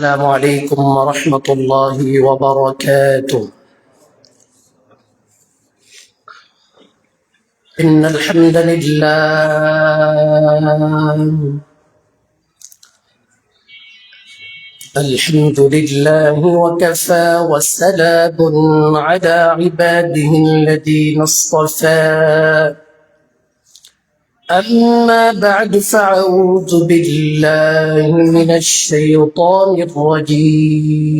السلام عليكم ورحمة الله وبركاته. إن الحمد لله وكفى وسلام على عباده الذين اصطفى. أما بعد فأعوذ بالله من الشيطان الرجيم.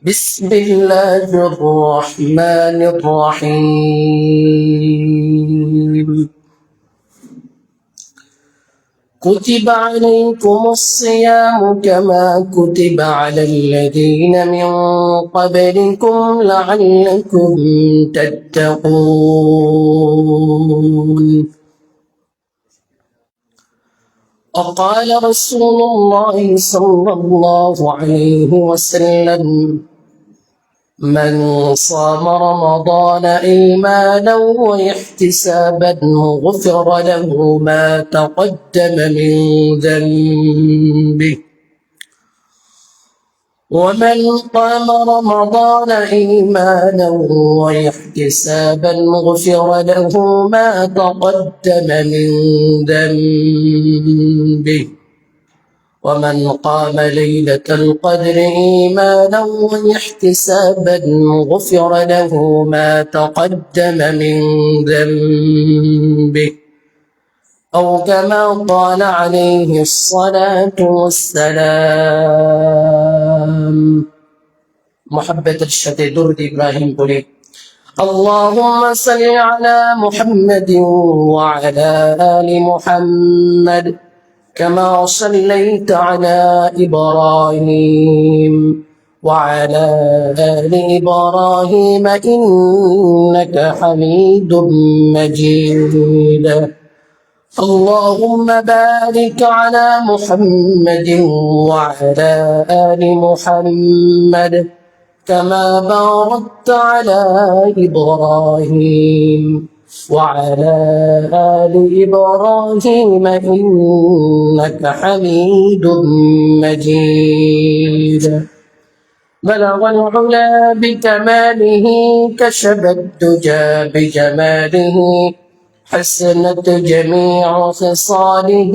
بسم الله الرحمن الرحيم. كتب عليكم الصيام كما كتب على الذين من قبلكم لعلكم تتقون. وقال رسول الله صلى الله عليه وسلم: من صام رمضان إيمانا واحتسابا غفر له ما تقدم من ذنبه، ومن قام رمضان إيمانا واحتسابا غفر له ما تقدم من ذنبه، ومن قام ليلة القدر إيمانا واحتسابا غفر له ما تقدم من ذنبه، أو كما قال عليه الصلاة والسلام. محبة الشتى درد إبراهيم بولي: اللهم صل على محمد وعلى آل محمد كما صليت على إبراهيم وعلى آل إبراهيم إنك حميد مجيد. اللهم بارك على محمد وعلى آل محمد كما باركت على إبراهيم وعلى آل إبراهيم إنك حميد مجيد. بلغ العلا بكماله كشف الدجى بجماله حسنت جميع خصاله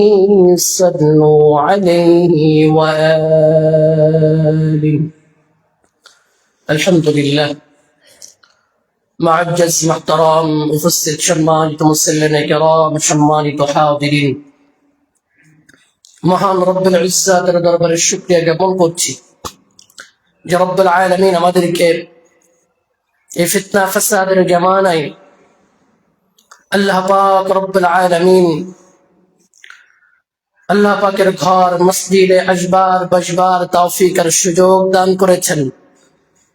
صلوا عليه وآله. الحمد لله. معجز محترم উপস্থিত সম্মানিত মুসল্লিনে কেরাম, সম্মানিত হাজিরিন, মহান রব্বুল ইজ্জাতের দরবারে শুকরিয়া জ্ঞাপন করছি যে রব্বুল আলামিন আমাদেরকে এই ফিতনা ফাসাদের জামানায় আল্লাহ পাক রব্বুল আলামিন আল্লাহ পাকের ঘর মসজিদে আসবার বসবার তৌফিকের সুযোগ দান করেছেন।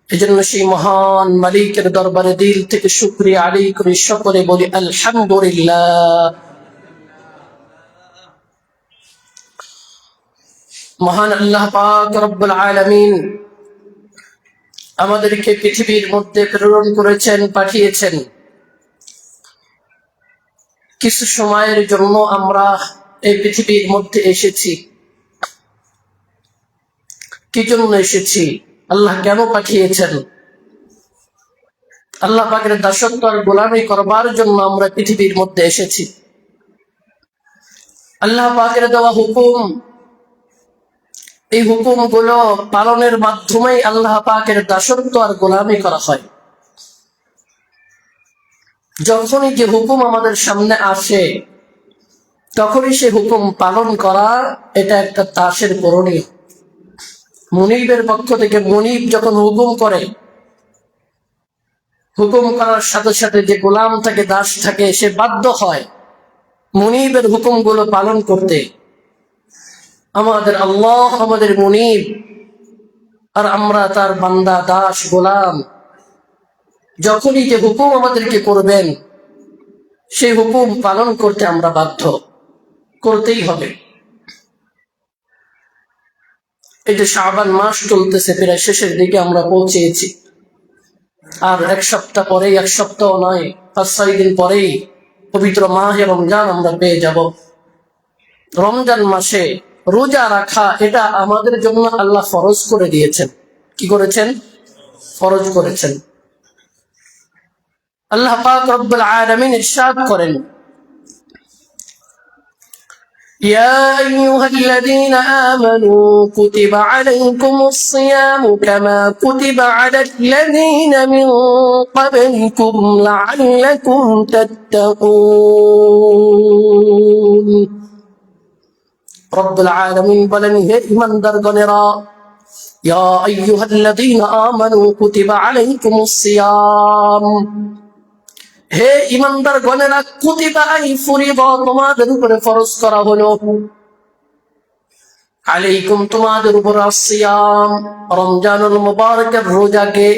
এজন্য সেই মহান মালিকের দরবারে দিল থেকে শুকরিয়া আদায় করে সকলে বলি আলহামদুলিল্লাহ। মহান আল্লাহ পাক রব্বুল আলামিন আমাদেরকে পৃথিবীর মধ্যে প্রেরণ করেছেন, পাঠিয়েছেন। কিছু সময়ের জন্য আমরা এই পৃথিবীর মধ্যে এসেছি। কি জন্য এসেছি? আল্লাহ কেন পাঠিয়েছেন? আল্লাহ পাকের দাসত্ব আর গোলামি করবার জন্য আমরা পৃথিবীর মধ্যে এসেছি। আল্লাহ পাকের দেওয়া হুকুম, এই হুকুমগুলো পালনের মাধ্যমেই আল্লাহ পাকের দাসত্ব আর গোলামি করা হয়। যখনই যে হুকুম আমাদের সামনে আসে তখনই সে হুকুম পালন করা, এটা একটা দাসের করণীয়। মুনিবের পক্ষ থেকে মুনিব যখন হুকুম করে, হুকুম করার সাথে সাথে যে গোলাম থাকে, দাস থাকে, সে বাধ্য হয় মুনিবের হুকুমগুলো পালন করতে। আমাদের আল্লাহ আমাদের মুনিব, আর আমরা তার বান্দা, দাস, গোলাম। যখনই যে হুকুম আমাদেরকে করবেন সেই হুকুম পালন করতে আমরা বাধ্য, করতেই হবে। এই যে শাবান মাস চলতেছে, প্রায় শেষের দিকে আমরা পৌঁছেছি। আর এক সপ্তাহ পরেই, এক সপ্তাহ নয়, 5-6 দিন পরেই পবিত্র মাহে রমজান আমরা পেয়ে যাব। রমজান মাসে রোজা রাখা এটা আমাদের জন্য আল্লাহ ফরজ করে দিয়েছেন। কি করেছেন? ফরজ করেছেন। আল্লাহ পাক রব্বুল আলামিন ইরশাদ করেন, يا أيها الذين آمنوا كتب عليكم الصيام كما كتب على الذين من قبلكم لعلكم تتقون। رب العالمين বলেন, হে ঈমানদারগণেরা, ইয়া আইয়ুহাল্লাযীনা আমানু কুতিবা আলাইকুমুস সিয়াম, হে ঈমানদার গণেরা, কুতিবা আই ফুরিদা, তোমাদের উপরে ফরজ করা হলো, আলাইকুম তোমাদের উপর, আসিয়াম রমজানুল মুবারকের রোজাকে,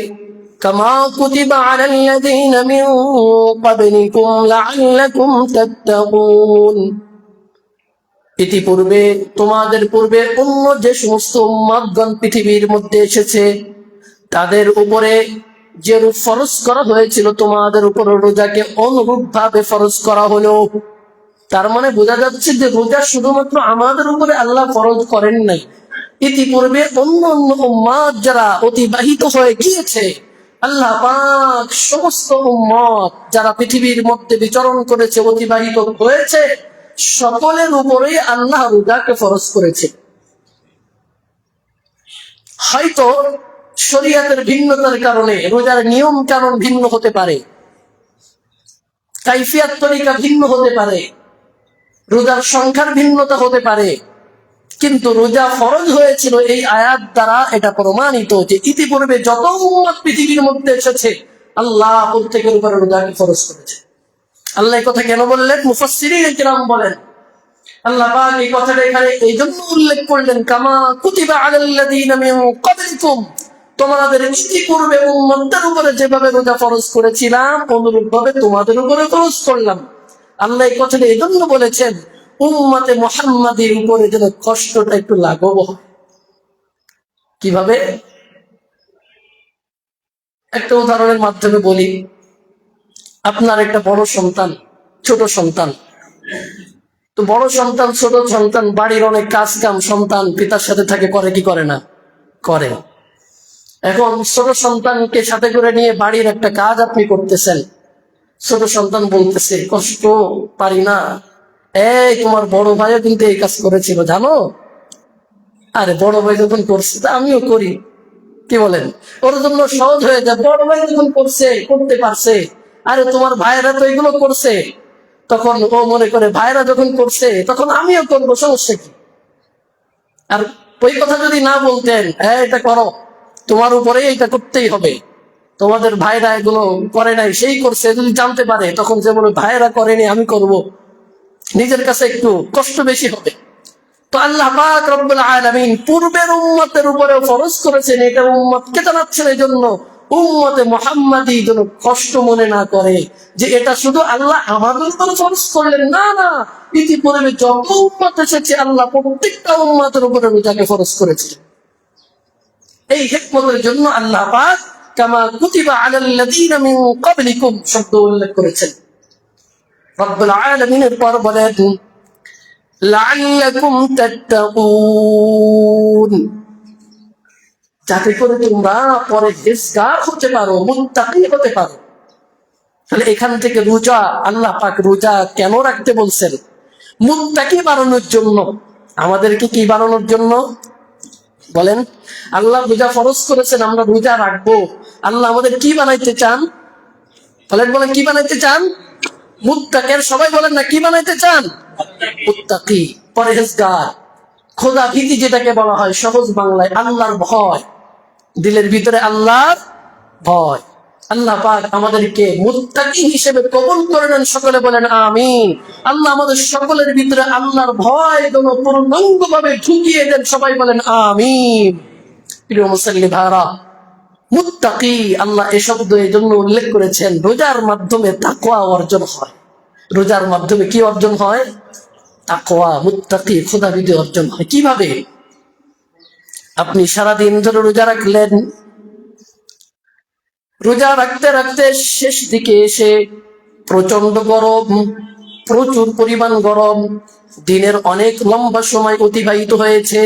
কামা কুতিবা আলাল্লাযীনা মিন ক্বাবলিকুম লাআল্লাকুম তাত্তাকুন, ইতিপূর্বে তোমাদের পূর্বে অন্য যে সমস্ত উম্মতগণ পৃথিবীর মধ্যে এসেছে তাদের উপরে যেরূপ ফরজ করা হয়েছিল তোমাদের উপর রোজাকে অনুরূপ ভাবে ফরজ করা হলো। তার মানে বোঝা যাচ্ছে যে রোজা শুধুমাত্র আমাদের উপরে আল্লাহ ফরজ করেন নাই, ইতিপূর্বে অন্য অন্য উম্মত যারা অতিবাহিত হয়ে গিয়েছে, আল্লাহ পাক সমস্ত উম্মত যারা পৃথিবীর মধ্যে বিচরণ করেছে, অতিবাহিত হয়েছে, সকলের উপরেই আল্লাহ রোজাকে ফরজ করেছে। হয়তো শরীয়তের ভিন্নতার কারণে রোজার নিয়ম কানুন ভিন্ন হতে পারে, কাইফিয়াত তরিকা ভিন্ন হতে পারে, রোজার সংখ্যার ভিন্নতা হতে পারে, কিন্তু রোজা ফরজ হয়েছিল এই আয়াত দ্বারা এটা প্রমাণিত যে ইতিপূর্বে যত উম্মত পৃথিবীর মধ্যে এসেছে আল্লাহ প্রত্যেকের উপরে রোজাকে ফরজ করেছে। আল্লাহ এই কথা কেন বললেন? মুফাসসিরিন কিরাম বলেন, আল্লাহ পাক এই কথাটা এখানে এই জন্য উল্লেখ করলেন, কামা কুতিবা আলাল্লাযীনা মিন ক্বাবলিকুম, তোমাদের ইতিপূর্বে উম্মতদের উপরে যেভাবে রোজা ফরজ করেছিলাম অনুরূপ ভাবে তোমাদের উপরে ফরজ করলাম। আল্লাহ এই কথাটা এই জন্য বলেছেন উম্মতে মুহাম্মাদের উপরে যেন কষ্টটা একটু লাঘব হয়। কিভাবে? একটা উদাহরণের মাধ্যমে বলি। আপনার একটা বড় সন্তান, ছোট সন্তান, তো বড় সন্তান ছোট সন্তান বাড়ির অনেক কাজ কাম সন্তান পিতার সাথে থাকে, করে কি করে না? করে। এখন ছোট সন্তানকে সাথে করে নিয়ে বাড়ির একটা কাজ আপনি করতেছেন, ছোট সন্তান বলতেছে, কষ্ট পারি না, এই তোমার বড় ভাইও কিন্তু এই কাজ করেছিল জানো, আরে বড় ভাই যখন করছে তা আমিও করি, কি বলেন? ওর জন্য সহজ হয়ে যায়, বড় ভাই যখন করছে, করতে পারছে, আরে তোমার ভাইয়েরা তো এগুলো করছে, তখন ও মনে করে ভাইয়েরা যখন করছে তখন আমিও করবো, সমস্যা কি? আর ওই কথা যদি না বলতেন, হ্যাঁ এটা করো, তোমার উপরে এটা করতেই হবে, তোমাদের ভাইরা এগুলো করে নাই সেই করছে, যদি জানতে পারে তখন যে বলে ভাইয়েরা করেনি আমি করব, নিজের কাছে একটু কষ্ট বেশি হবে। তো আল্লাহ পাক রব্বুল আলামিন পূর্বের উম্মতের উপরে ফরজ করেছেন, এটা উম্মতকে জানাচ্ছেন এই জন্য উম্মতে মুহাম্মাদি যেন কষ্ট মনে না করে যে এটা শুধু আল্লাহ আমাদের উপরে ফরজ করলেন, না না, ইতিপূর্বে যত উম্মত এসেছে আল্লাহ প্রত্যেকটা উম্মতের উপরে রোজাকে ফরজ করেছিলেন। এই হিকমতের জন্য আল্লাহ পাক কামা কুতিবা আলাল্লাযীনা মিন ক্বাবলিকুম শব্দ উল্লেখ করেছেন। রব্বুল আলামিনের পর বলেন লাআল্লাকুম তাত্তাকুন, যাতে করে তোমরা পরহেজগার হতে পারো, মুত্তাকি হতে পারো। তাহলে এখান থেকে রোজা, আল্লাহ পাক রোজা কেন রাখতে বলছেন? মুত্তাকি বানানোর জন্য। আমাদেরকে কি বানানোর জন্য বলেন? আল্লাহ রোজা ফরজ করেছেন, আমরা রোজা রাখবো, আল্লাহ আমাদের কি বানাইতে চান? বলেন বলেন, কি বানাইতে চান? মুত্তাকির, সবাই বলেন না, কি বানাইতে চান? মুত্তাকি, পরহেজগার, খোদা ভীতি যেটাকে বলা হয় সহজ বাংলায় আল্লাহর ভয়, দিলের ভিতরে আল্লাহর ভয়। আল্লাহ পাক আমাদেরকে মুত্তাকি হিসেবে কবুল করে নেন, সকলে বলেন আমিন। আল্লাহ আমাদের সকলের ভিতরে আল্লাহর ভয় যেন পূর্ণাঙ্গভাবে ঢুকিয়ে দেন, সবাই বলেন আমিন। প্রিয় মুসল্লি ভাইরা, মুত্তাকি আল্লাহ এই শব্দ এই জন্য উল্লেখ করেছেন, রোজার মাধ্যমে তাকওয়া অর্জন হয়। রোজার মাধ্যমে কি অর্জন হয়? তাকওয়া, মুত্তাকি, খোদাভীতি অর্জন হয়। কিভাবে? আপনি সারাদিন ধরে রোজা রাখলেন, রোজা রাখতে রাখতে শেষ দিকে এসে প্রচন্ড গরম, প্রচুর পরিমাণ গরম, দিনের অনেক লম্বা সময় অতিবাহিত হয়েছে,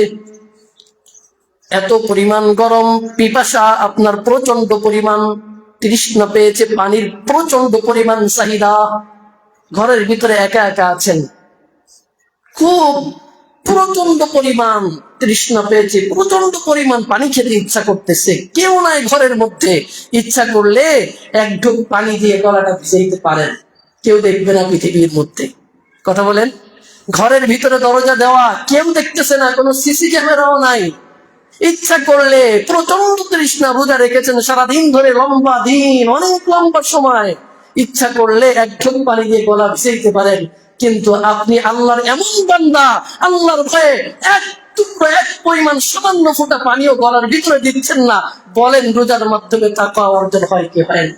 এত পরিমাণ গরম, পিপাসা আপনার প্রচন্ড পরিমাণ, তৃষ্ণা পেয়েছে, পানির প্রচন্ড পরিমাণ চাহিদা, ঘরের ভিতরে একা একা আছেন, খুব প্রচন্ড পরিমাণ তৃষ্ণা পেয়েছে, প্রচন্ড পরিমাণ পানি খেতে ইচ্ছা করতেছে, কেউ নাই ঘরের মধ্যে, ইচ্ছা করলে এক ঢোক পানি দিয়ে গলাটা ভিজাইতে পারেন, কেউ দেখবে না পৃথিবীর মধ্যে। কথা বলেন, ঘরের ভিতরে দরজা দেওয়া, কেউ দেখতেছে না, কোনো সিসি ক্যামেরাও নাই, ইচ্ছা করলে প্রচন্ড তৃষ্ণা, রোজা রেখেছেন সারাদিন ধরে, লম্বা দিন, অনেক লম্বা সময়, ইচ্ছা করলে এক ঢোক পানি দিয়ে গলা ভিজাইতে পারেন। কিন্তু আপনি আল্লাহর এমন বান্দা, আল্লাহর ভয়ে এক টুকরো, এক পরিমাণ সামান্য ফোঁটা পানিও গলার ভিতরে দিচ্ছেন না। বলেন রোজার মাধ্যমে তাকওয়া অর্জন হয় কি হয় না?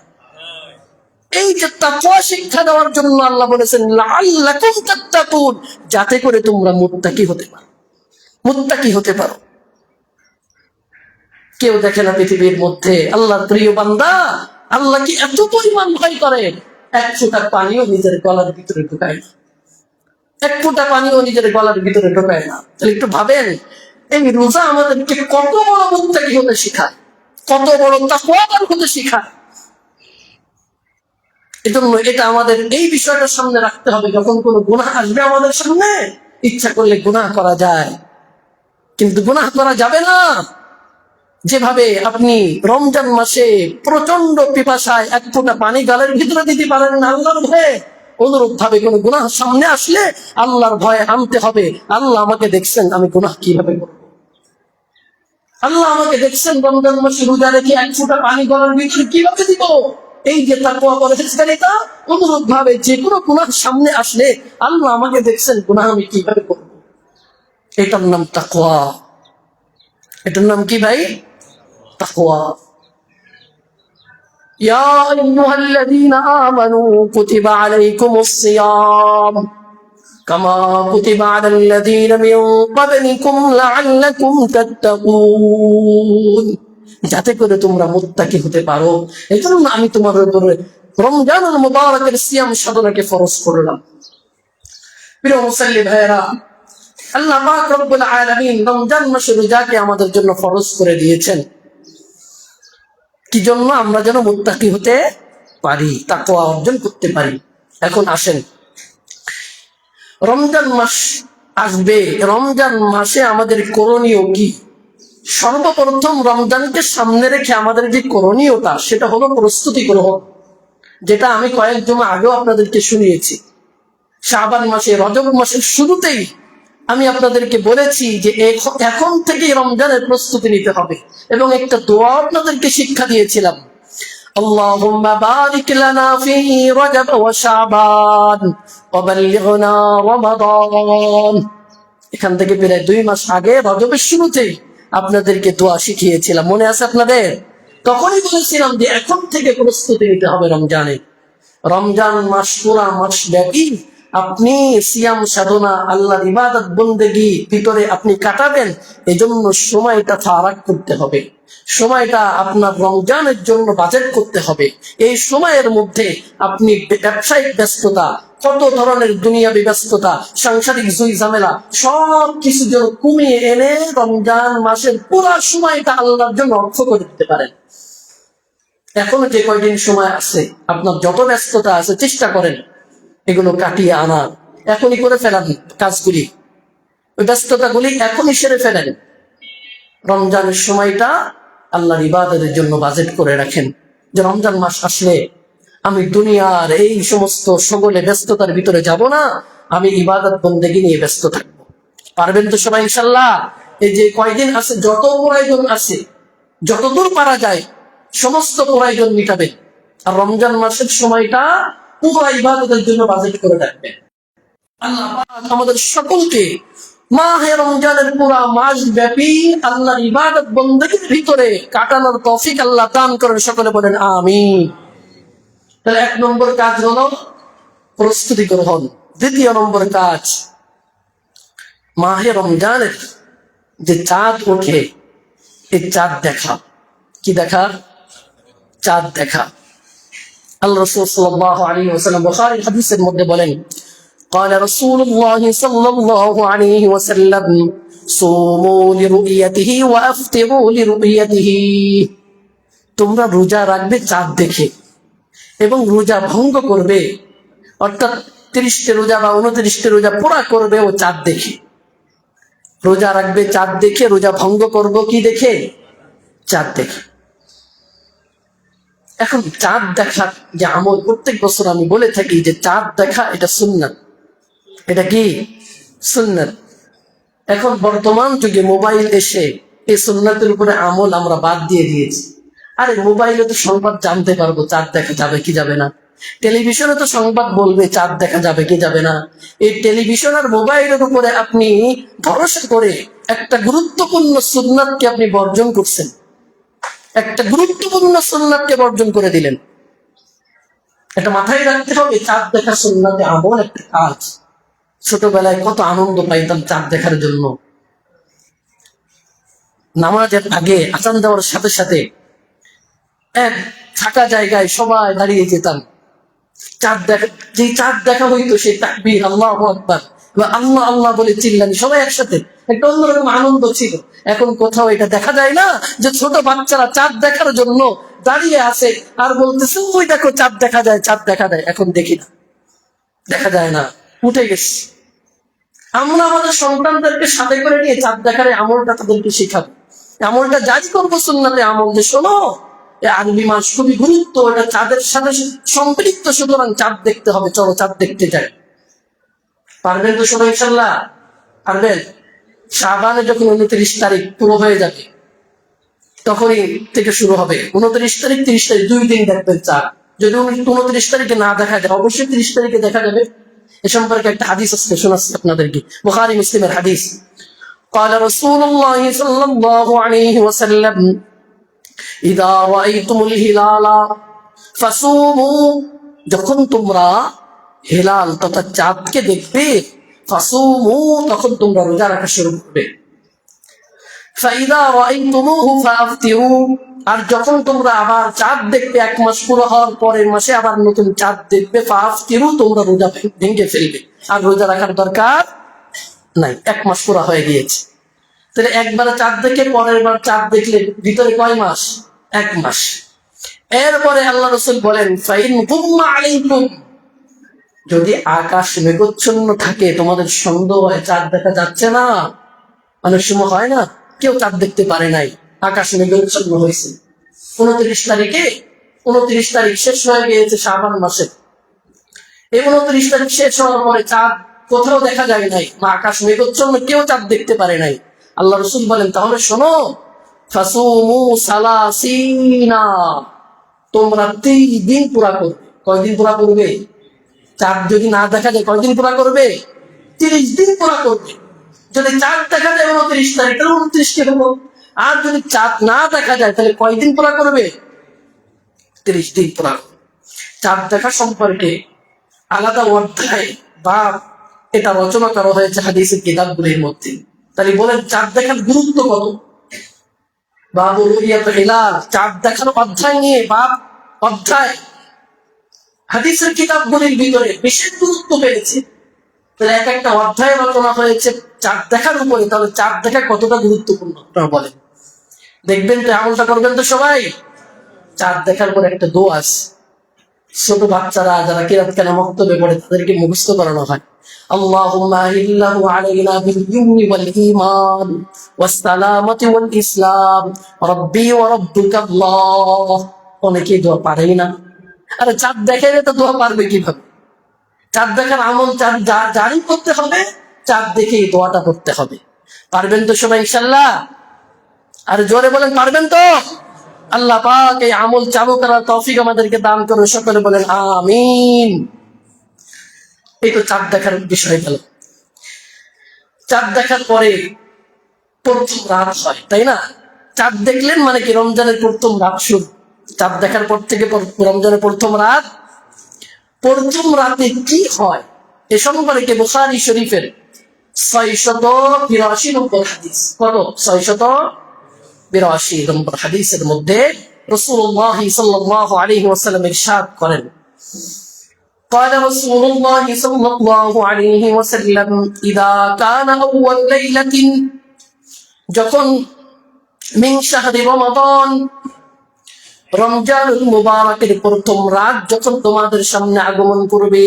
এই যে তাকওয়া শিক্ষা দেওয়ার জন্য আল্লাহ বলেছেন লাআল্লাকুম তাত্তাকুন, যাতে করে তোমরা মুত্তাকি হতে পারো, মুত্তাকি হতে পারো। কেউ দেখে না পৃথিবীর মধ্যে আল্লাহর প্রিয় বান্দা আল্লাহ কি এত পরিমাণ ভয় করে, এক ফোঁটা পানিও নিজের গলার ভিতরে ঢুকায় না, এক ফোঁটা পানিও নিজের গলার ভিতরে ঢোকায় না। তাহলে একটু ভাবেন, এই রোজা আমাদেরকে কত বড় মুত্তাকি হতে শেখায়, কত বড় তাকওয়াদার হতে শেখায়। এজন্য এটা আমাদের এই বিষয়টা সামনে রাখতে হবে। যখন কোনো গুনাহ আসবে আমাদের সামনে, ইচ্ছা করলে গুনাহ করা যায়, কিন্তু গুনাহ করা যাবে না। যেভাবে আপনি রমজান মাসে প্রচন্ড পিপাসায় এক ফোঁটা পানি গালের ভিতরে দিতে পারেন না আল্লাহর ভয়ে, অনুরূপ ভাবে কোন গুনাহ সামনে আসলে আল্লাহর ভয়ে আনতে হবে। আল্লাহ আমাকে দেখছেন আমি গুনাহ কিভাবে করব, আল্লাহ আমাকে দেখছেন রমজান মাসে রোজা রেখে এক ফোঁটা পানি গলার ভিতরে কিভাবে দিব। এই যে তাকওয়া পরহেজগারিতা, অনুরূপ ভাবে যে কোনো গুনাহ সামনে আসলে আল্লাহ আমাকে দেখছেন গুনাহ আমি কিভাবে করব। এটার নাম তাকওয়া। এটার নাম কি ভাই? তাকওয়া। ইয়া আইয়ুহাল্লাযীনা আমানু কুতিবা আলাইকুমুস সিয়াম কামা কুতিবা আলাল্লাযীনা মিন ক্বাবলিকুম লাআল্লাকুম তাত্তাকুন, যাতে করে তোমরা মুত্তাকি হতে পারো। এজন্য আমি তোমাদের উপরে রমজানুল মুবারকের সিয়াম সাধনাকে ফরজ করলাম। প্রিয় মুসল্লি ভাইরা, আল্লাহ পাক রব্বুল আলামিন রমজান মাসে রোজাকে আমাদের জন্য ফরজ করে দিয়েছেন। কি জন্য? আমরা যেন মুত্তাকি হতে পারি, তাকওয়া অর্জন করতে পারি। এখন আসেন, রমজান মাস আসবে, রমজান মাসে আমাদের করণীয় কি? সর্বপ্রথম রমজানকে সামনে রেখে আমাদের যে করণীয়টা, সেটা হলো প্রস্তুতি গ্রহণ, যেটা আমি কয়েক জমা আগেও আপনাদেরকে শুনিয়েছি। শাবান মাসে, রজব মাসের শুরুতেই আমি আপনাদেরকে বলেছি যে এখন থেকে রমজানের প্রস্তুতি নিতে হবে, এবং একটা দোয়া আপনাদেরকে শিক্ষা দিয়েছিলাম, আল্লাহুম্মা বারিক লানা ফি রজব ওয়া শাবান ওয়া বাল্লিগনা রমাদান। এখান থেকে প্রায় 2 মাস আগে রজবের শুরুতেই আপনাদেরকে দোয়া শিখিয়েছিলাম, মনে আছে আপনাদের? তখনই বলেছিলাম যে এখন থেকে প্রস্তুতি নিতে হবে রমজানে। রমজান মাস পুরা মাস ব্যাপী আপনি সিয়াম সাধনা, আল্লাহর ইবাদত বন্দেগী ভিতরে আপনি কাটাবেন। এজন্য সময়টা ফারাক করতে হবে, সময়টা আপনার রমজানের জন্য বাজেট করতে হবে। এই সময়ের মধ্যে আপনি ব্যবসায়িক ব্যস্ততা, কত ধরনের দুনিয়াবী ব্যস্ততা, সাংসারিক জুই ঝামেলা, সব কিছু যেন কমিয়ে এনে রমজান মাসের পুরা সময়টা আল্লাহর জন্য অর্থ করে দিতে পারেন। এখনো যে কয়দিন সময় আছে, আপনার যত ব্যস্ততা আছে চেষ্টা করেন এগুলো কাটিয়ে আনার, এখনই করে ফেলান কাজগুলি, ওই ব্যস্ততাগুলি এখনই সেরে ফেলেন। রমজানের সময়টা আল্লাহর ইবাদতের জন্য বাজেট করে রাখেন, যে রমজান মাস আসলে আমি দুনিয়ার এই সমস্ত সকলে ব্যস্ততার ভিতরে যাব না, আমি ইবাদত বন্দেগী নিয়ে ব্যস্ত থাকবো। পারবেন তো সবাই ইনশাল্লাহ? এই যে কয়দিন আছে, যত প্রয়োজন আছে, যতদূর পারা যায় সমস্ত প্রয়োজন মিটাবেন, আর রমজান মাসের সময়টা পুরো ইবাদতের জন্য বাজেট করে রাখবেন। আল্লাহ পাক আমাদের সকলকে মাহে রমজানের পুরা মাস ব্যাপী আল্লাহর ইবাদত বন্দেগীর ভিতরে কাটানোর তৌফিক আল্লাহ দান করেন, সকলে বলেন আমিন। তাহলে 1 নম্বর কাজ হলো প্রস্তুতি গ্রহণ। 2 নম্বর কাজ, মাহে রমজানের যে চাঁদ ওঠে, এই চাঁদ দেখা। কি দেখা? চাঁদ দেখা। আল্লাহ রাসূল সাল্লাল্লাহু আলাইহি ওয়াসাল্লাম বুখারীর হাদিসের মধ্যে বলেন, قال رسول الله صلى الله عليه وسلم صوموا لرؤيته وافطروا لرؤيته তোমরা রোজা রাখবে চাঁদ দেখে এবং রোজা ভঙ্গ করবে, অর্থাৎ 30টি রোজা বা 29টি রোজা পুরা করবে ও চাঁদ দেখে। রোজা রাখবে চাঁদ দেখে, রোজা ভঙ্গ করব কি দেখে? চাঁদ দেখে। এখন চাঁদ দেখার যে আমল প্রত্যেক বছর আমি বলে থাকি যে চাঁদ দেখা এটা সুন্নাত। এটা কি সুন্নাত? এখন বর্তমান যুগে মোবাইল এসে এই সুন্নাতের উপরে আমল আমরা বাদ দিয়ে দিয়েছি। আরে মোবাইলে তো সংবাদ জানতে পারবো চাঁদ দেখা যাবে কি যাবে না, টেলিভিশনে তো সংবাদ বলবে চাঁদ দেখা যাবে কি যাবে না। এই টেলিভিশন আর মোবাইলের উপরে আপনি ভরসা করে একটা গুরুত্বপূর্ণ সুন্নাতকে আপনি বর্জন করছেন, একটা গুরুত্বপূর্ণ সুন্নাতকে বর্জন করে দিলেন। এটা মাথায় রাখতে হবে, চাঁদ দেখা সুন্নাতে আমল একটা কাজ। ছোটবেলায় কত আনন্দ পাইতাম চাঁদ দেখার জন্য। নামাজের আগে আজান দেওয়ার সাথে সাথে এক ফাঁকা জায়গায় সবাই দাঁড়িয়ে যেতাম, চাঁদ দেখা, যে চাঁদ দেখা হইতো সেই তাকবীর আল্লাহু আকবার বা আল্লাহ আল্লাহ বলে চিল্লানি সবাই একসাথে, একটা অন্যরকম আনন্দ ছিল। এখন কোথাও এটা দেখা যায় না যে ছোট বাচ্চারা চাঁদ দেখার জন্য দাঁড়িয়ে আছে আর বলতেছে ওই দেখো চাঁদ দেখা যায়, চাঁদ দেখা যায়। এখন দেখি না, দেখা যায় না, উঠে গেছে। আমরা আমাদের সন্তানদেরকে সাথে করে নিয়ে চাঁদ দেখার আমলটা তাদেরকে শেখাবো, আমলটা জারি করবো সুন্নাতে আমল। যে শোনো, আরবি মাস খুবই গুরুত্ব, এটা চাঁদের সাথে সম্পৃক্ত, সুতরাং চাঁদ দেখতে হবে, চলো চাঁদ দেখতে যাই। পারবেন তো সবাই ইনশাল্লাহ? পারবেন? শাবানে যখন 29 তারিখ পুরো হয়ে যাবে তখনই থেকে শুরু হবে 29 তারিখ 30 তারিখ 2 দিন দেখবেন চাঁদ। যদি 29 তারিখে না দেখা যায় অবশ্যই 30 তারিখে দেখা যাবে। এ সম্পর্কে একটা হাদিস আছে, শোনাচ্ছি আপনাদেরকে, বুখারী মুসলিমের হাদিস। قال رسول الله صلى الله عليه وسلم إذا رأيتم الهلال فصوموا যখন তোমরা হিলাল তথা চাঁদকে দেখবে, ফাসুমু তখন তোমরা রোজা রাখা শুরু করবে। فإذا رأيتموه فأفطروا আর যখন তোমরা আবার চাঁদ দেখবে, 1 মাস পুরো হওয়ার পরের মাসে আবার নতুন চাঁদ দেখবে, ফাফতিরু তোমরা রোজা ভেঙে ফেলবে, আর রোজা রাখার দরকার নাই, 1 মাস পুরো হয়ে গিয়েছে। তাহলে একবারে চাঁদ দেখে পরের বার চাঁদ দেখলে ভিতরে কয় মাস? 1 মাস। এরপরে আল্লাহ রাসূল বলেন ফাইন গুম্মা আলাইকুম, যদি আকাশ মেঘাচ্ছন্ন থাকে, তোমাদের সন্দেহ হয় চাঁদ দেখা যাচ্ছে না, অনেক সময় হয় না কেউ চাঁদ দেখতে পারে নাই, আকাশ মেঘাচ্ছন্ন হয়েছে। 29 তারিখে 29 তারিখ শেষ হয়ে গিয়েছে শাবান মাসে, এই 29 তারিখ শেষ হওয়ার পরে চাঁদ কোথাও দেখা যায় নাই, বা আকাশ মেঘাচ্ছন্ন, কেউ চাঁদ দেখতে পারে নাই। আল্লাহ রাসূল বলেন তাহলে শোনো, ফাসুমু সালাসিনা, তোমরা 30 দিন পুরা করবে। কয়দিন পুরা করবে? চাঁদ যদি না দেখা যায় কয়দিন পুরা করবে? 30 দিন পুরা করবে। যদি চাঁদ দেখা যায় 29 তারিখ, তাহলে 29 কে হলো। আর যদি চাঁদ না দেখা যায় তাহলে কয়দিন পুরা করবে? 30 দিন পুরা। চাঁদ দেখা সম্পর্কে আলাদা অধ্যায় বা এটা রচনা করা হয়েছে হাদিসের কিতাবগুলির মধ্যে। তাহলে বলেন চাঁদ দেখার গুরুত্ব কত? বাবু রুইয়াতুল হিলাল, চাঁদ দেখার অধ্যায় নিয়ে বাব অধ্যায় হাদিসের কিতাবগুলির ভিতরে বিশেষ গুরুত্ব পেয়েছে। তাহলে এক একটা অধ্যায় রচনা হয়েছে চাঁদ দেখার উপরে, তাহলে চাঁদ দেখা কতটা গুরুত্বপূর্ণ আপনারা বলেন। দেখবেন তো, আমলটা করবেন তো সবাই। চাঁদ দেখার পরে একটা দোয়া আছে, ছোট বাচ্চারা যারা কিরাত কানে মক্তবে পড়ে তাদেরকে মুখস্থ করানো হয়। আল্লাহুম্মা ইল্লাহু আলাইনা বিল ইলমি ওয়াল ঈমান ওয়াস সালামাতি ওয়াল ইসলাম রাব্বি ওয়া রাব্বুকাল্লাহ। অনেকে দোয়া পারেই না। আরে চাঁদ দেখে তো দোয়া পারবে কিভাবে? চাঁদ দেখার আমল জারি করতে হবে, চাঁদ দেখে এই দোয়াটা করতে হবে। পারবেন তো সবাই ইনশাআল্লাহ? আর জোরে বলেন পারবেন তো? আল্লাহ পাক এই আমল চালু করার তৌফিক আমাদেরকে দান করুন, সকলে বলেন আমিন। এই তো চাঁদ দেখার বিষয় গেল। চাঁদ দেখার পরে প্রথম রাত হয়, তাই না? চাঁদ দেখলেন মানে কি রমজানের প্রথম রাত শুরু। চাঁদ দেখার পর থেকে রমজানের প্রথম রাত। প্রথম রাতে কি হয় এ সম্পর্কে বুখারী শরীফের 682 নম্বর হাদিস, কত? 682 নম্বর হাদিসের মধ্যে রাসূলুল্লাহ সাল্লাল্লাহু আলাইহি ওয়াসাল্লাম ইরশাদ করেন, قال رسول الله صلى الله عليه وسلم إذا كان أول ليلة যখন মিন শাহরি রমাদান রমজানুল মুবারকের প্রথম রাত যখন তোমাদের সামনে আগমন করবে,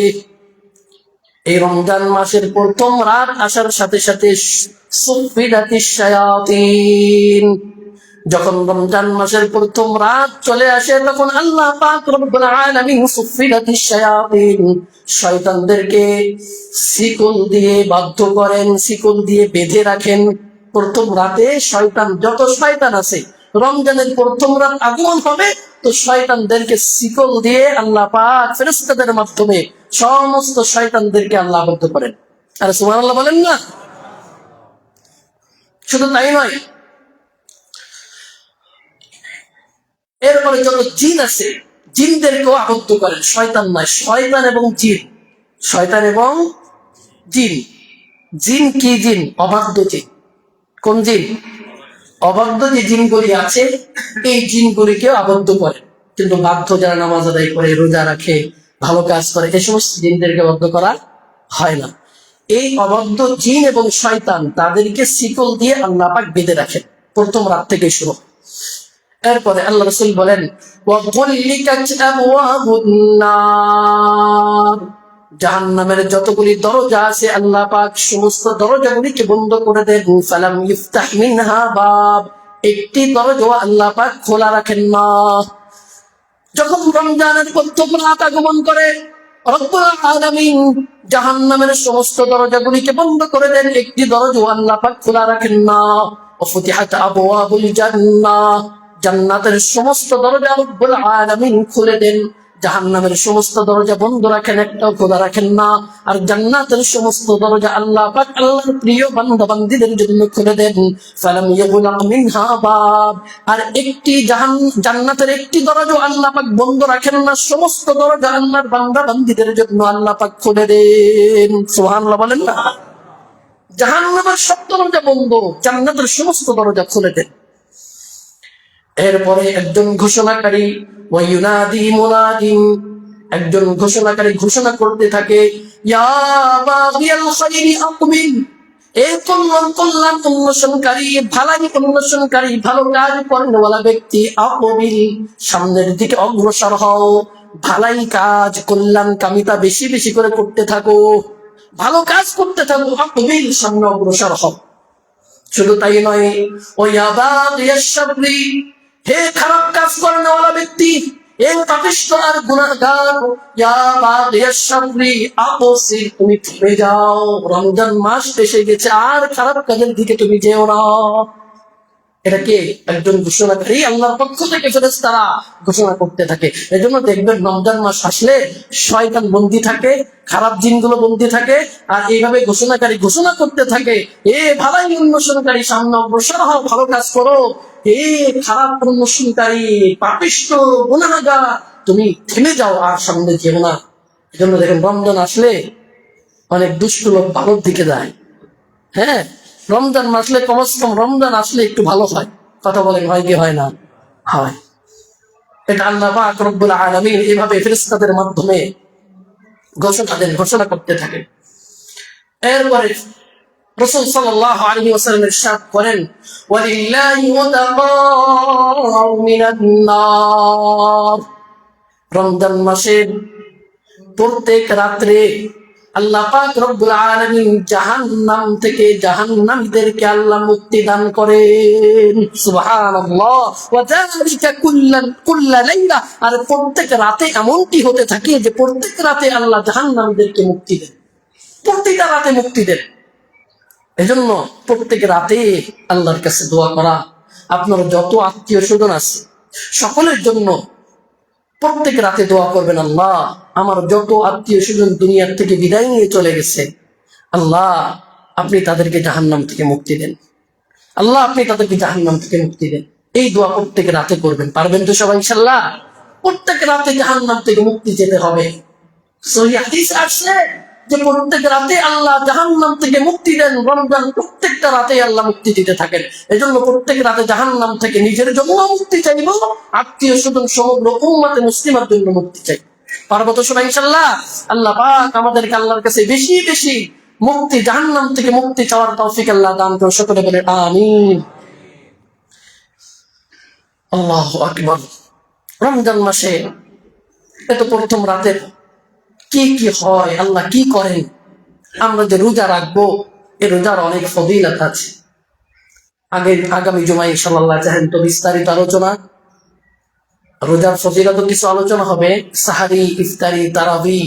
এই রমজান মাসের প্রথম রাত আসার সাথে সাথে সুফিদাতিশ শায়াতিন, যখন রমজান মাসের প্রথম রাত চলে আসে তখন আল্লাহ পাক রব্বুল আলামিন সুফিদাতিশ শায়াতিন, শয়তানদেরকে শিকল দিয়ে বাধ্য করেন, শিকল দিয়ে বেঁধে রাখেন। প্রথম রাতে শয়তান, যত শয়তান আছে, রমজানের প্রথম রাত আগমন হবে তো শয়তানদেরকে শিকল দিয়ে আল্লাহ পাক ফেরেশতাদের মাধ্যমে সমস্ত শয়তানদেরকে আল্লাহ আবদ্ধ করেন। আর সুবহানাল্লাহ বলেন না। শুধু তাই নয়, এরপরে যত জিন আছে জিনদেরকেও আবদ্ধ করেন। শয়তান নয়, শয়তান এবং জিন, শয়তান এবং জিন। জিন কি জিন? অবাধ্য জিন। কোন জিন? অবাধ্য যে জিনগুলি আছে এই জিনগুলিকেও আবদ্ধ করে। কিন্তু বাধ্য যারা নামাজ আদায় করে, রোজা রাখে, ভালো কাজ করে, এই সমস্ত জিনদেরকে আবদ্ধ করা হয় না। এই অবাধ্য জিন এবং শয়তান তাদেরকে শিকল দিয়ে আল্লাহ পাক বেঁধে রাখেন প্রথম রাত থেকে শুরু। এরপরে আল্লাহ রাসূল বলেন ওয়াগুল্লিকাত আবওয়াবুন নার, জাহান্নামের যতগুলি দরজা আছে আল্লাহ পাক সমস্ত দরজাগুলিকে বন্ধ করে দেন। ফালাম ইফতাহ মিনহা বাব, একটি দরজা আল্লাহ পাক খোলা রাখেন না। যখন রমজানের প্রথম রাত আগমন করে রব্বুল আলামিন জাহান্নামের সমস্ত দরজাগুলিকে বন্ধ করে দেন, একটি দরজা আল্লাহ পাক খোলা রাখেন না। ওয়াফতিহাত আবওয়াবুল জান্নাহ, জান্নাতের সমস্ত দরজা রব্বুল আলামিন খুলে দেন। জাহান্নামের সমস্ত দরজা বন্ধ রাখেন, একটাও খোলা রাখেন না। আর জান্নাতের সমস্ত দরজা আল্লাহ পাক আল্লাহর প্রিয় বান্দা বান্দীদের জন্য খুলে দেন। ফালাম ইয়াগুলাক মিনহা বাব, আর একটি জান্নাতের একটি দরজা আল্লাহ পাক বন্ধ রাখেন না, সমস্ত দরজা আল্লাহর বান্দা বান্দীদের জন্য আল্লাহ পাক খুলে দেন। সুবহানাল্লাহ বলেন না। জাহান্নামের সব দরজা বন্ধ, জান্নাতের সমস্ত দরজা খুলে দেন। এরপরে একজন ঘোষণাকারী ওয়ায়ুনাদি মুনাদিন, একজন ঘোষণাকারী ঘোষণা করতে থাকে ইয়া বাগিয়াল খাইরি আকবিল, এ কল্যাণ উন্মোচনকারী, ভালাই উন্মোচনকারী, ভালো কাজ করেনওয়ালা ব্যক্তি, আকবিল, সামনের দিকে অগ্রসর হও, ভালাই কাজ কল্যাণ কামিতা বেশি বেশি করে করতে থাকো, ভালো কাজ করতে থাকো, আকবিল, সামনে অগ্রসর হও। শুধু তাই নয়, ও ইয়া বাগিয়াশ শাররি, হে খারাপ কাজ করেনওয়ালা ব্যক্তি, হে পাপিষ্ঠ আর গুনাহগার, ইয়া বাগিয়াশ শাররি আকসির, তুমি থেমে যাও, রমজান মাস এসে গেছে, আর খারাপ কাজের দিকে তুমি যেও না। এটা কে? একজন ঘোষণাকারী, আল্লাহর পক্ষ থেকে ফেরেশতারা ঘোষণা করতে থাকে। এজন্য দেখবেন রমজান মাস আসলে শয়তান বন্দী থাকে, খারাপ জিনগুলো বন্দী থাকে, আর এইভাবে ঘোষণাকারী ঘোষণা করতে থাকে এ ভালাই উন্মোচনকারী, সামনে অগ্রসর হও, ভালো কাজ করো, এ খারাপ উন্মোচনকারী, পাপিষ্ঠ, গুনাহগার, তুমি থেমে যাও, আর সামনে যেও না। এজন্য দেখেন রমজান আসলে অনেক দুষ্ট লোক ভালোর দিকে যায়। হ্যাঁ, রমজান আসলে কমস কম রমজান আসলে একটু ভালো হয়। কথা বলেন, হয় কি হয় না? হয়। এটা আল্লাহ পাক রব্বুল আলামিন এইভাবে ফেরেশতাদের মাধ্যমে ঘোষণা করতে থাকে। এরপরে রাসূল সাল্লাল্লাহু আলাইহি ওয়াসাল্লাম ইরশাদ করেন ওয়ালিল্লাহি ওয়াতাকাউ মিনান নার, রমজান মাসের প্রত্যেক রাত্রে আল্লাহ পাক রব্বুল আলামিন জাহান্নাম থেকে জাহান্নামীদেরকে আল্লাহ মুক্তি দান করেন। সুবহানাল্লাহ। ওয়া যালিকা কুল্লা লাইলা, আর প্রত্যেক রাতে এমনটি হতে থাকে যে প্রত্যেক রাতে আল্লাহ জাহান্নামীদেরকে মুক্তি দেন, প্রতিটা রাতে মুক্তি দেন। এজন্য প্রত্যেক রাতে আল্লাহর কাছে দোয়া করা, আপনার যত আত্মীয় স্বজন আছে সকলের জন্য প্রত্যেক রাতে দোয়া করবেন, আল্লাহ আমার যত আত্মীয় স্বজন দুনিয়ার থেকে বিদায় নিয়ে চলে গেছে, আল্লাহ আপনি তাদেরকে জাহান্নাম থেকে মুক্তি দেন, আল্লাহ আপনি তাদেরকে জাহান্নাম থেকে মুক্তি দেন। এই দোয়া প্রত্যেক রাতে করবেন। পারবেন তো সবাই ইনশাআল্লাহ? প্রত্যেক রাতে জাহান্নাম থেকে মুক্তি যেতে হবে। সহিহ হাদিসে আসছে যে প্রত্যেক রাতে আল্লাহ জাহান্নাম থেকে মুক্তি দেন। রমজান প্রত্যেকটা রাতে আল্লাহ মুক্তি দিতে থাকেন। এজন্য প্রত্যেক রাতে জাহান্নাম থেকে নিজের জন্য মুক্তি চাইব, আত্মীয় স্বজন সমগ্র উম্মতে মুসলিমার জন্য মুক্তি চাই। পারবো তো সবাই ইনশাআল্লাহ? আল্লাহ পাক আমাদেরকে আল্লাহর কাছে বেশি বেশি মুক্তি, জাহান্নাম থেকে মুক্তি চাওয়ার তৌফিক আল্লাহ দান করুন। সকলে বলে আমিন। আল্লাহু আকবার। রমজান মাসে এত প্রথম রাতের কি কি হয়, আল্লাহ কি করেন, আমরা যে রোজা রাখবো, এই রোজার অনেক ফজিলত আছে। আগামী জুমায় ইনশাআল্লাহ চাহেন তো বিস্তারিত আলোচনা, রোজার ফজিলত কিছু আলোচনা হবে, সাহারি, ইফতারি, তারাবি,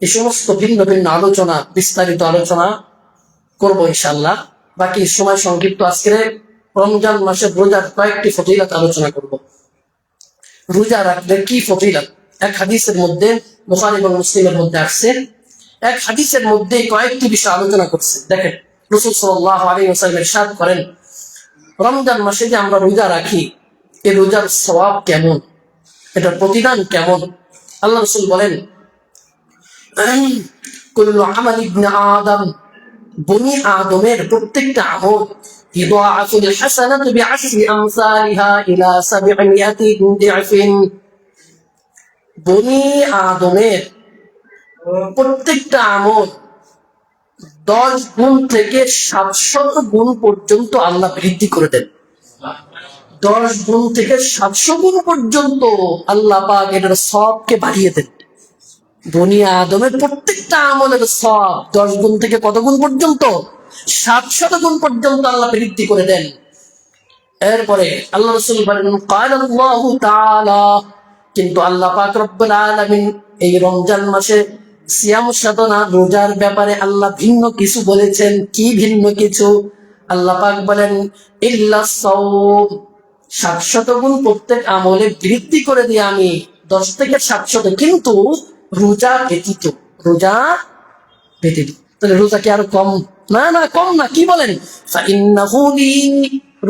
এই সমস্ত ভিন্ন ভিন্ন আলোচনা, বিস্তারিত আলোচনা করবো ইনশাআল্লাহ। বাকি সময় সংক্ষিপ্ত, আজকে রমজান মাসের রোজার কয়েকটি ফজিলত আলোচনা করব। রোজা রাখলে কি ফজিলত, এক হাদিসের মধ্যে, বুখারী এবং মুসলিমের মধ্যে আসছে, এক হাদিসের মধ্যে কয়েকটি বিষয় আলোচনা করছে। দেখেন, রাসূল সাল্লাল্লাহু আলাইহি ওয়াসাল্লাম ইরশাদ করেন, রমজান মাসে যে আমরা রোজা রাখি, এই রোজার সওয়াব কেমন, এটার প্রতিদান কেমন। আল্লাহ রাসূল বলেন, কুল্লু আমাল ইবনে আদম, বনি আদমের প্রত্যেকটা আমল, ইদাআফুল হাসানাতু বিআশরি আমসালিহা ইলা 700 দিআফিন, বনি আদমের প্রত্যেকটা আমল 10 গুণ থেকে 700 গুণ পর্যন্ত আল্লাহ বৃদ্ধি করে দেন। 10 গুণ থেকে 700 গুণ পর্যন্ত আল্লাহ পাক এটার সওয়াবকে বাড়িয়ে দেন। বনি আদমের প্রত্যেকটা আমলের সওয়াব 10 গুণ থেকে কত গুণ পর্যন্ত? 700 গুণ পর্যন্ত আল্লাহ বৃদ্ধি করে দেন। এরপরে আল্লাহ রাসূল বলেন, ক্বালাল্লাহু তাআলা, কিন্তু আল্লাহ পাক রব্বুল আলামিন এই রমজান মাসে সিয়াম সাধনা, রোজার ব্যাপারে আল্লাহ ভিন্ন কিছু বলেছেন। কি ভিন্ন কিছু? আল্লাহ পাক বলেন, ইল্লাস সাওম, 700 গুণ প্রত্যেক আমলে বৃদ্ধি করে দিয়ে আমি 10 থেকে 700, কিন্তু রোজা ব্যতীত, রোজা ব্যতীত। তাহলে রোজা কি আরো কম? না না, কম না। কি বলেন? ফাইন্নাহু লি,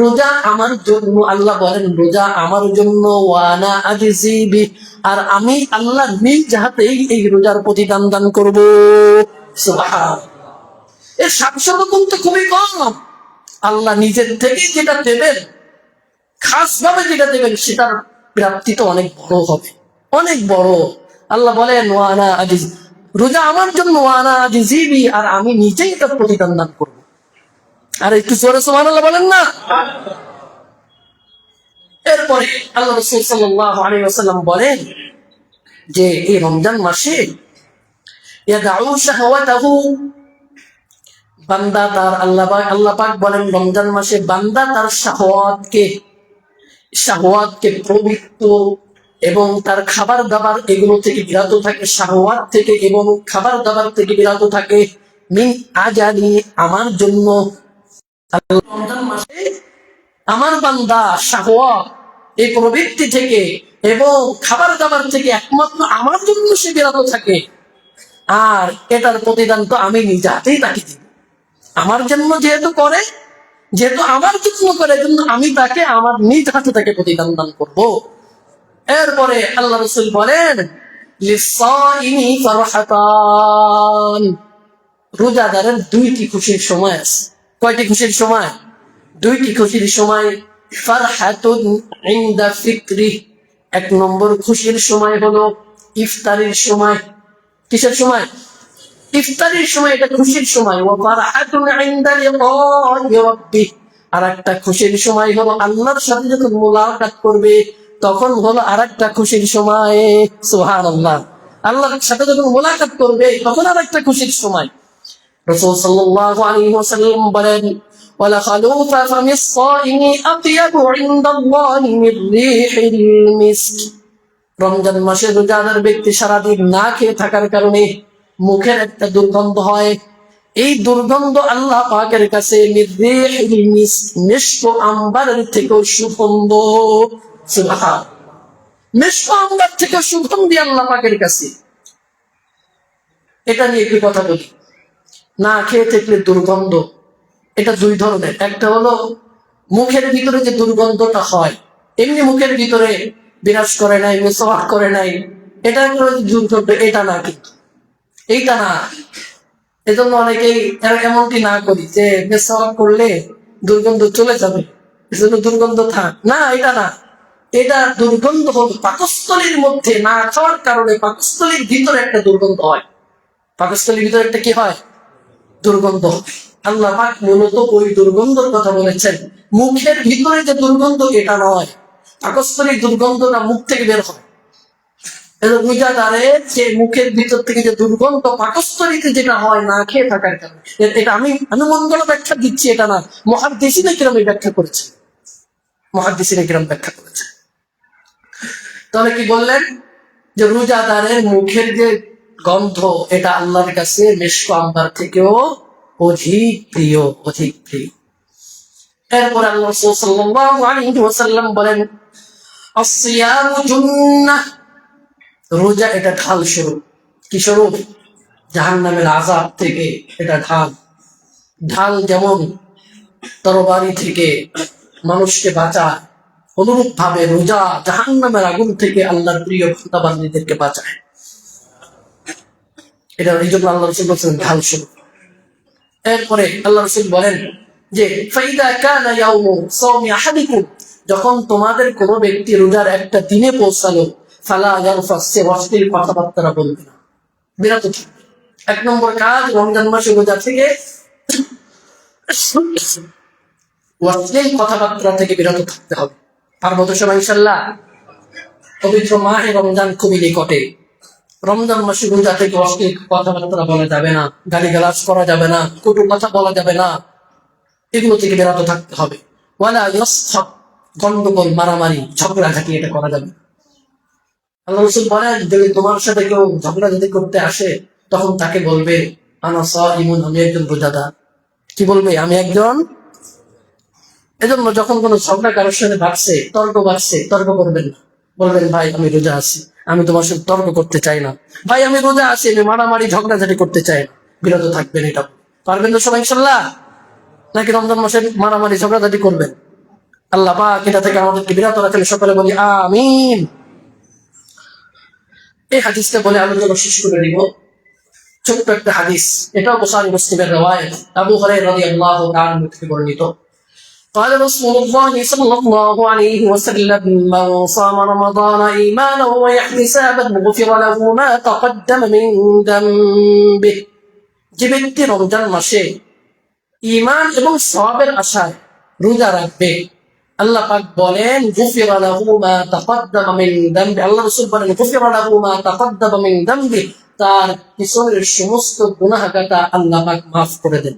রোজা আমার জন্য, আল্লাহ বলেন রোজা আমার জন্য, ওয়ানা আজজি বি, আর আমি আল্লাহ নিজ হাতেই এই রোজার প্রতিদান দান করব। সুবহানাল্লাহ। এই 700 গুণ তো খুবই কম। আল্লাহ নিজের থেকে যেটা দেবেন, খাস ভাবে যেটা দেবেন, সেটার প্রাপ্তি তো অনেক বড় হবে, অনেক বড়। আল্লাহ বলেন, ওয়ানা আজিজ, রোজা আমার জন্য, ওয়ানা আজিজি, আর আমি নিজেই এটার প্রতিদান দান করব। আর একটু জোরে সুবহানাল্লাহ বলেন না। এরপরে আল্লাহ রাসূল সাল্লাল্লাহু আলাইহি ওয়াসাল্লাম বলেন যে এই রমজান মাসে ইয়াদাউ শাহওয়াতাহু, বান্দা তার, আল্লাহ পাক বলেন রমজান মাসে বান্দা তার শাহওয়াতকে পবিত্র এবং তার খাবার দাবার এগুলো থেকে বিরত থাকে, শাহওয়াত থেকে এবং খাবার দাবার থেকে বিরত থাকে, মিন আজালি, আমার জন্য। রমজান মাসে আমার বান্দা শাহওয়াত, এই প্রবৃত্তি থেকে এবং খাবার দাবার থেকে একমাত্র আমার জন্য সে বিরত থাকে, আর এটার প্রতিদান তো আমি নিজে হাতেই তাকে দিব। আমার জন্য যেহেতু করে, যেহেতু আমার জন্য করে, জন্য আমি তাকে আমার নিজ হাতে তাকে প্রতিদান দান করবো। এরপরে আল্লাহ রাসূল বলেন, লিসাইমি ফারহাতান, রোজাদারের 2টি খুশির সময় আছে। কয়টি খুশির সময়? 2টি খুশির সময়। ফারহাতুন ইনদা ফিত্রি, 1 নম্বর খুশির সময় হলো ইফতারির সময়। কিসের সময়? ইফতারির সময়, এটা খুশির সময়। ওয়া ফারহাতুন ইনদা লিকাই রাব্বি, আর একটা খুশির সময় হলো আল্লাহর সাথে যখন মুলাকাত করবে, তখন হলো আরেকটা খুশির সময়। সুবহানাল্লাহ। আল্লাহর সাথে যখন মুলাকাত করবে, তখন আরেকটা খুশির সময়। রাসূল সাল্লাল্লাহু আলাইহি ওয়াসাল্লাম বলেন, ওয়ালা খালুফা ফামিস সাইমি আতয়াবু ইনদাল্লাহি মির রিহিল মিস্ক, রমজান মাসে রোজাদার ব্যক্তি সারাদিন না খেয়ে থাকার কারণে মুখের একটা দুর্গন্ধ হয়। এই দুর্গন্ধ আল্লাহ পাকের কাছে মির রিহিল মিস্ক, মিষ্ক আম্বারের থেকেও সুগন্ধ। সুবহানাল্লাহ। মিষ্ক আম্বার থেকে সুগন্ধি আল্লাহ পাকের কাছে। এটা নিয়ে একটু কথা বলি। না খেয়ে থাকলে দুর্গন্ধ, এটা 2 ধরনের। একটা হলো মুখের ভিতরে যে দুর্গন্ধটা হয়, এমনি মুখের ভিতরে বিরাজ করে নাই, মেসওয়াক করে নাই, এটা দুর্গন্ধ, এটা না, কিন্তু এইটা না। এজন্য অনেকেই এমনটি না করি যে মেসওয়াক করলে দুর্গন্ধ চলে যাবে, এজন্য দুর্গন্ধ থাক, না, এটা না। এটা দুর্গন্ধ হল পাকস্থলীর মধ্যে না খাওয়ার কারণে পাকস্থলীর ভিতরে একটা দুর্গন্ধ হয়। পাকস্থলীর ভিতরে একটা কি হয়? দুর্গন্ধ। আল্লাহ পাক মূলত ওই দুর্গন্ধের কথা বলেছেন। মুখের ভিতরে যে দুর্গন্ধ এটা নয়, পাকস্থলীর দুর্গন্ধটা মুখ থেকে বের হয়। রোজাদারের যে মুখের ভিতর থেকে যে দুর্গন্ধ পাকস্থলীতে যেটা হয় না খেয়ে থাকার কারণে, এটা আমি মঙ্গল ব্যাখ্যা দিচ্ছি, এটা না, মুহাদ্দিসিনে কিরাম ব্যাখ্যা করেছে, মুহাদ্দিসিনে কিরাম ব্যাখ্যা করেছে। তাহলে কি বললেন? যে রোজাদারের মুখের যে গন্ধ এটা আল্লাহর কাছে মিশক আম্বার থেকেও অধিক প্রিয়, অধিক প্রিয়। এরপর আল্লাহ রাসূল সাল্লাল্লাহু আলাইহি ওয়াসাল্লাম বলেন, আসসিয়ামু জুন্নাহ, রোজা এটা ঢাল স্বরূপ। কি স্বরূপ? জাহান্নামের আযাব থেকে এটা ঢাল। ঢাল যেমন তরবারি থেকে মানুষকে বাঁচায়, অনুরূপ ভাবে রোজা জাহান্নামের আগুন থেকে আল্লাহর প্রিয় বান্দা বান্দীদেরকে বাঁচায়। এটা এই জন্য আল্লাহ রাসূল বলেছেন ঢাল স্বরূপ। এরপরে আল্লাহ রাসূল বলেন যে ফাইদা কানা ইয়াউমু সাওমি আহাদিকুম, যখন তোমাদের কোনো ব্যক্তি রোজার একটা দিনে পৌঁছালো, ফালা ইয়ারফাস, সে অশ্লীল কথাবার্তা বলবে না, বিরত থাকবে। এক নম্বর কাজ রমজান মাসে রোজা থেকে অশ্লীল কথাবার্তা থেকে বিরত থাকতে হবে। পারবো তো সবাই ইনশাআল্লাহ? পবিত্র মাহে রমজান খুবই নিকটে। রমজান মাসে রোজা থেকে অশ্লীল কথাবার্তা বলা যাবে না, গালিগালাজ করা যাবে না, কটু কথা বলা যাবে না, এগুলো থেকে বিরত থাকতে হবে। ওয়ালা ইয়াসখাব, গন্ডগোল, মারামারি, ঝগড়াঝাটি এটা করা যাবে। আল্লাহ রাসূল বলেন, যদি তোমার সাথে কেউ ঝগড়াঝাটি করতে আসে তখন তাকে বলবে আনা সাইমুন, আমি একজন রোজাদার। কি বলবে? আমি একজন। এজন্য যখন কোনো ঝগড়া কারোর সাথে বাড়ছে, তর্ক বাড়ছে, তর্ক করবেন না। বলবেন ভাই আমি রোজা আছি, আমি তোমার সাথে তর্ক করতে চাই না। ভাই আমি রোজা আছি, আমি মারামারি ঝগড়াঝাটি করতে চাই না। বিরত থাকবেন। এটা পারবেন তো সবাই ইনশাআল্লাহ? নাকি রমজান মাসে মারামারি ঝগড়াঝাটি করবেন? আল্লাহ পাক এটা থেকে আমাদেরকে বিরত রাখেন। সকলে বলি আমিন। এই হাদিসটা বলে আলোচনা শেষ করে দিব। ছোট্ট একটা হাদিস, এটাও বুখারী মুসলিমের রওয়ায়াত, আবু হুরায়রা রাদিয়াল্লাহু তাআলা থেকে বর্ণিত। قال رسول الله صلى الله عليه وسلم من صام رمضان إيمانا واحتسابا غفر له ما تقدم من ذنبه, যে ব্যক্তি রমজান মাসে ঈমান এবং সওয়াবের আশায় রোজা রাখবে, আল্লাহ পাক বলেন গুফির লাহু মা তাকদ্দামা মিন যামবি, আল্লাহ রাসূল বলেন গুফির লাহু মা তাকদ্দামা মিন যামবি, তার পিছনের সমস্ত গুনাহগাতা আল্লাহ পাক মাফ করে দেন।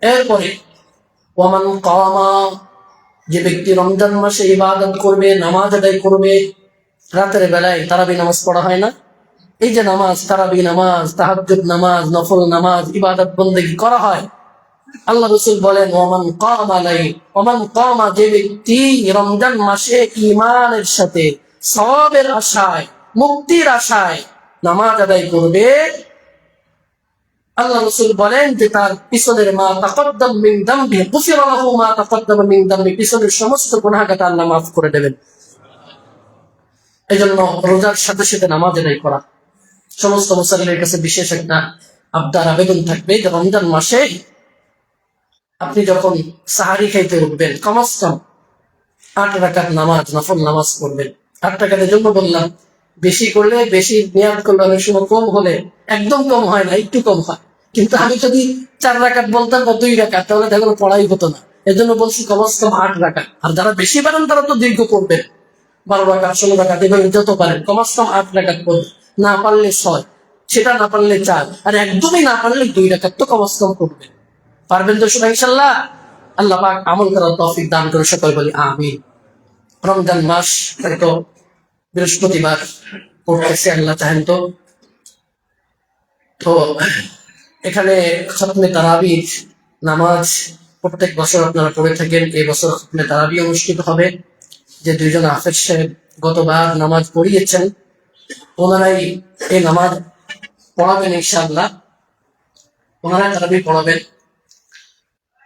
এরপরে ওয়ামান কামা, যে ব্যক্তি রমজান মাসে ইবাদত করবে, নামাজ আদায় করবে, রাতের বেলায় তারাবি নামাজ পড়া হয় না? এই যে নামাজ, তারাবি নামাজ, তাহাজ্জুদ নামাজ, নফল নামাজ, ইবাদত বন্দেগী করা হয়, আল্লাহ রাসূল বলেন ওয়ামান কামা লাই, ওয়ামান কামা, যে ব্যক্তি রমজান মাসে ঈমানের সাথে সওয়াবের আশায়, মুক্তির আশায় নামাজ আদায় করবে, আল্লাহ রাসূল বলেন যে তার পিছনের মা তাকদ্দাম মিন যামবি গুফিরা লাহু মা তাকদ্দাম মিন যামবি, পিছনের সমস্ত গুনাহগাতা আল্লাহ মাফ করে দেবেন। এজন্য রোজার সাথে সাথে নামাজ আদায় করা। সমস্ত মুসল্লির কাছে বিশেষ একটা আবদার, আবেদন থাকবে যে রমজান মাসে আপনি যখন সাহারি খাইতে উঠবেন কমস কম 8 রাকাত নামাজ, নফল নামাজ পড়বেন। 8 রাকাতের জন্য বললাম, বেশি করলে, বেশি নিয়াত করলে অনেক সময় কম হলে একদম কম হয় না, একটু কম হয়। কিন্তু আমি যদি 4 রাকাত বলতাম বা 2 রাকাত, তাহলে দেখো পড়াই হতো না। এজন্য বলছি কমস কম 8 রাকাত। আর যারা বেশি পারেন তারা তো দীর্ঘ করবেন, 12 রাকাত, 16 রাকাত, এভাবে যত পারেন কমস কম 8 রাকাত করবেন। না পারলে 6, সেটা না পারলে 4, আর একদমই না পারলে 2 রাকাত তো কমস কম করবেন। পারবেন তো সবাই ইনশাআল্লাহ? আল্লাহ পাক আমল করার তৌফিক দান করে, সকল বলি আমিন। রমজান মাস হয়তো বৃহস্পতিবার পড়তেছে, আল্লাহ চাহেন তো। তো এখানে খতমে তারাবির নামাজ প্রত্যেক বছর আপনারা পড়ে থাকেন। এই বছর খতমে তারাবি অনুষ্ঠিত হবে। যে 2 জন হাফেজ সাহেব গতবার নামাজ পড়িয়েছেন, ওনারাই এই নামাজ পড়াবেন ইনশাআল্লাহ, ওনারাই তারাবি পড়াবেন।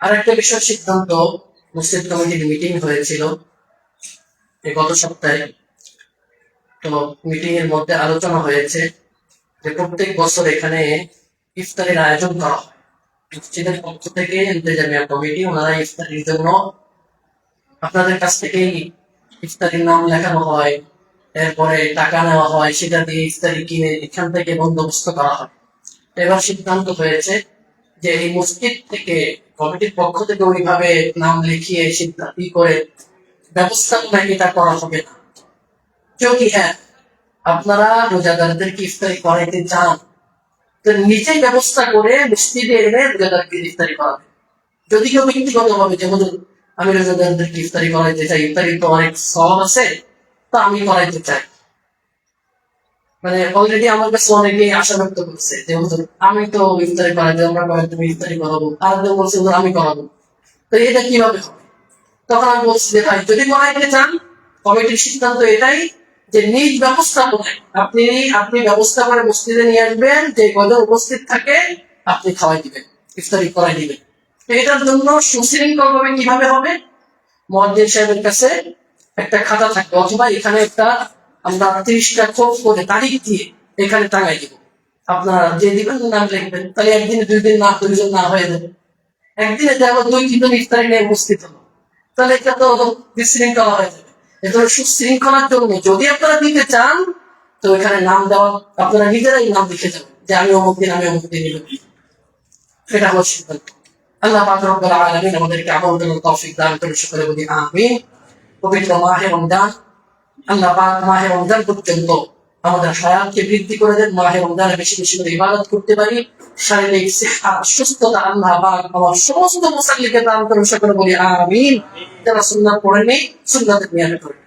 আরেকটা বিষয়, সিদ্ধান্ত মসজিদ কমিটির মিটিং হয়েছিল এই গত সপ্তাহে। তো মিটিং এর মধ্যে আলোচনা হয়েছে যে প্রত্যেক বছর এখানে ইফতারের আয়োজন করা হয়। মসজিদের পক্ষ থেকে ইন্তেজামিয়া কমিটি, ওনারা ইফতারের জন্য আপনাদের কাছ থেকেই ইফতারির নাম লেখানো হয়, এরপরে টাকা নেওয়া হয়, সেটা দিয়ে ইফতারি কিনে এখান থেকে বন্দোবস্ত করা হয়। এবার সিদ্ধান্ত হয়েছে যে এই মসজিদ থেকে কমিটির পক্ষ থেকে ওইভাবে নাম লিখিয়ে সিদ্ধান্ত করে ব্যবস্থাপনা এটা করা হবে না। যদি হ্যাঁ আপনারা রোজাদারদেরকে ইফতারি করাইতে চান, তো নিজেই ব্যবস্থা করে মসজিদে এনে রোজাদারকে ইফতারি করাবে। যদি কেউ ব্যক্তিগত ভাবে যে হুজুর আমি রোজাদারদেরকে ইফতারি করাইতে চাই, ইফতারির তো অনেক সওয়াব আছে, তো আমি করাইতে চাই, মানে অলরেডি আমার কাছে অনেকেই আশা ব্যক্ত করছে যে হুজুর আমি তো ইফতারি করাইতে, আমরা করাই তুমি ইফতারি করাবো, আর কেউ বলছে হুজুর আমি করাবো, তো এটা কিভাবে হবে? তখন আমি বলছি যে ভাই যদি করাইতে চান, কমিটির সিদ্ধান্ত এটাই যে নিজ ব্যবস্থাপনায় আপনি আপনি ব্যবস্থা করে মসজিদে নিয়ে আসবেন, যে কজন উপস্থিত থাকে আপনি খাওয়াই দিবেন, ইফতারি করাই দিবেন। তো এটার জন্য সুশৃঙ্খল ভাবে কিভাবে হবে, মুয়াজ্জিন সাহেবের কাছে একটা খাতা থাকবে, অথবা এখানে একটা আমরা 30টা খোপ করে তারিখ দিয়ে এখানে টাঙাই দিব, আপনারা যে দিবেন নাম লিখবেন, তাহলে একদিনে 2 দিন না 2জন না হয়ে যাবে। একদিনে যাবো 2-3 জন ইফতারি নিয়ে উপস্থিত হলো, তাহলে এটা তো বিশৃঙ্খলা হয়ে যাবে। এটা সুশৃঙ্খলার জন্য যদি আপনারা দিতে চান, তো এখানে নাম দেওয়া আপনারা নিজেরাই নাম লিখে যাবেন যে আমি অমুক দিন নিব। এটা হলো সিদ্ধান্ত। আল্লাহ পাক রব্বুল আলামিন আমাদেরকে আমল করার তৌফিক দান করুন, সকলে বলি আমিন। পবিত্র মাহে রমজান, আল্লাহ পাক মাহে রমজান পর্যন্ত আমাদের হায়াতকে বৃদ্ধি করে দেন, মাহে রমজানে বেশি বেশি করে ইবাদত করতে পারি, শারীরিক সুস্থতা আল্লাহ পাক আমার সমস্ত মুসাল্লিকে দান করুন, সকলে বলি আমিন। যারা সুন্নাত পড়েনি সুন্নাতে নিয়ত করুন।